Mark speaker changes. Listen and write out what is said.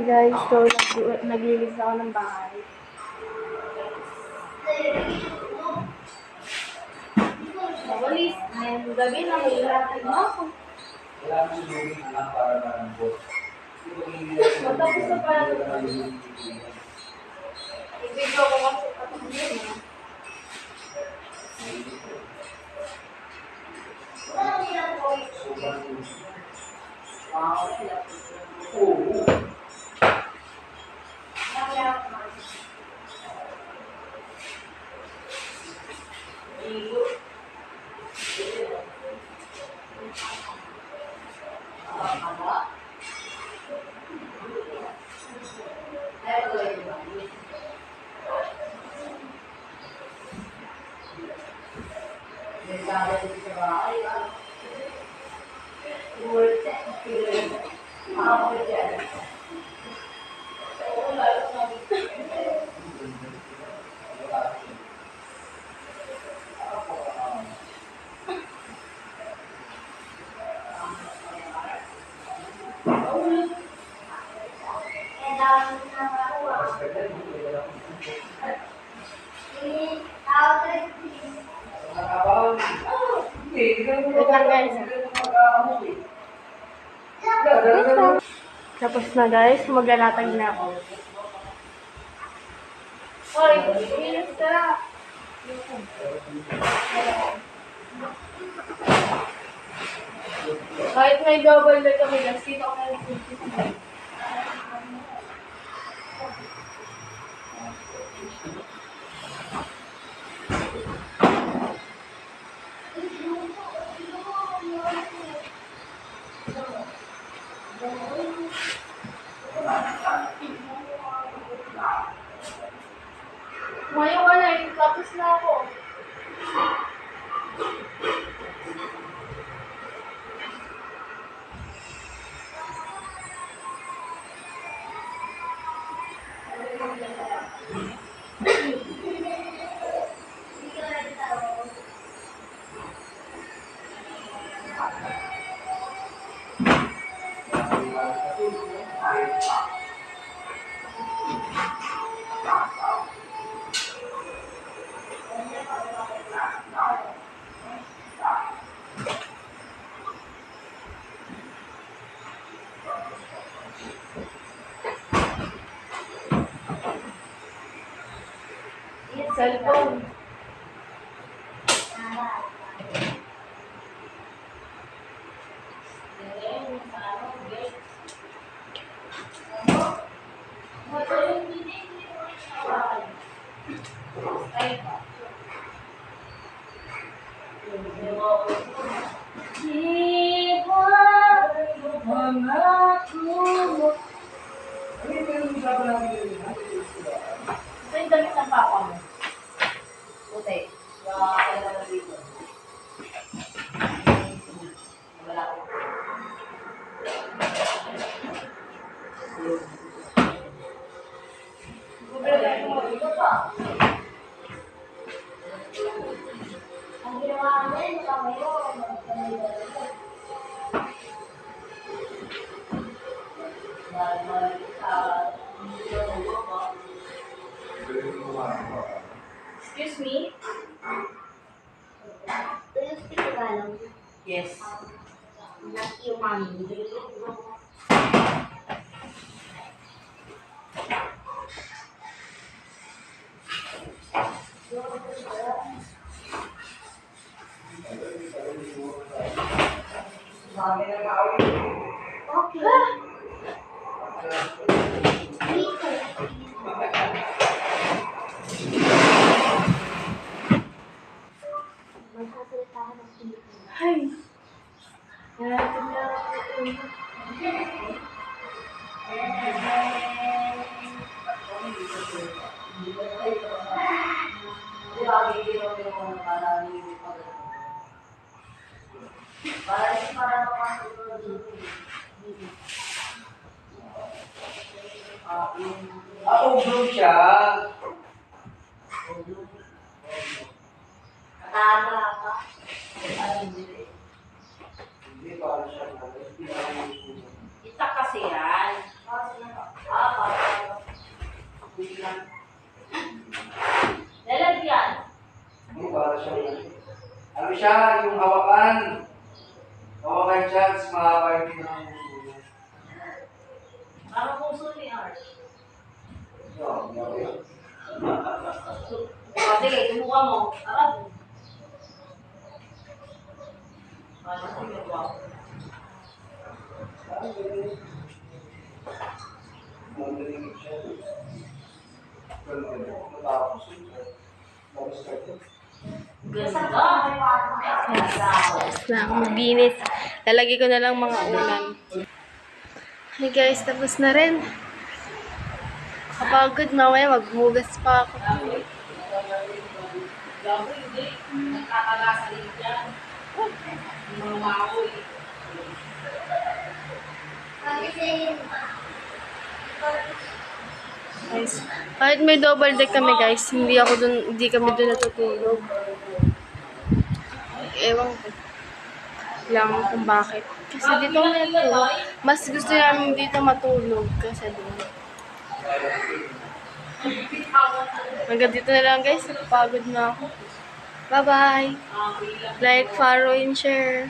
Speaker 1: guys, so naglilis ako ng bahay. Walis, ngayong gabi na may ilatag mo ako.
Speaker 2: Wala mo siguro alam para malambot.
Speaker 1: Matapos na parang i-video ko kasi patong yun. Tapos na guys, maglalatag na ako. Hoy, bilis ka! Kahit may double leg kami guys, dito ako na yung Ngayon ka na, tapos na ako. Cellphone. Ito yung damit ng papa mo. Puti. Wala ko. Ang ginawa namin, ngayon, excuse me? Do you speak Tagalog?
Speaker 2: Yes.
Speaker 1: Not you, mommy. Okay. Ay.
Speaker 2: Blue siya.
Speaker 1: Tama ka.
Speaker 2: Hindi para siya.
Speaker 1: Isa kasi yan.
Speaker 2: siya, yung hawakan. Hawakan siya, tapos mahaba yung pinakamuso niya.
Speaker 1: Parang puso ni Art.
Speaker 2: Okay.
Speaker 1: Sige, tumuka mo. Arap. Ano ko yung wow. Ganda.
Speaker 3: Na ako maglinis. Lalagay ko na lang mga ulan. Hey guys, tapos na rin. Kapagod, mamaya maghugas pa ako.
Speaker 1: Gabi, hindi. Nagkakagasa din dyan. Mga maoy.
Speaker 3: Guys, kahit may double deck kami guys, hindi kami dun natutulog. Ewan ko lang kung bakit. Kasi dito kami natulog. Mas gusto namin dito matulog kasi dun. Hanggang dito na lang guys, napagod na ako. Bye-bye! Like, follow, and share.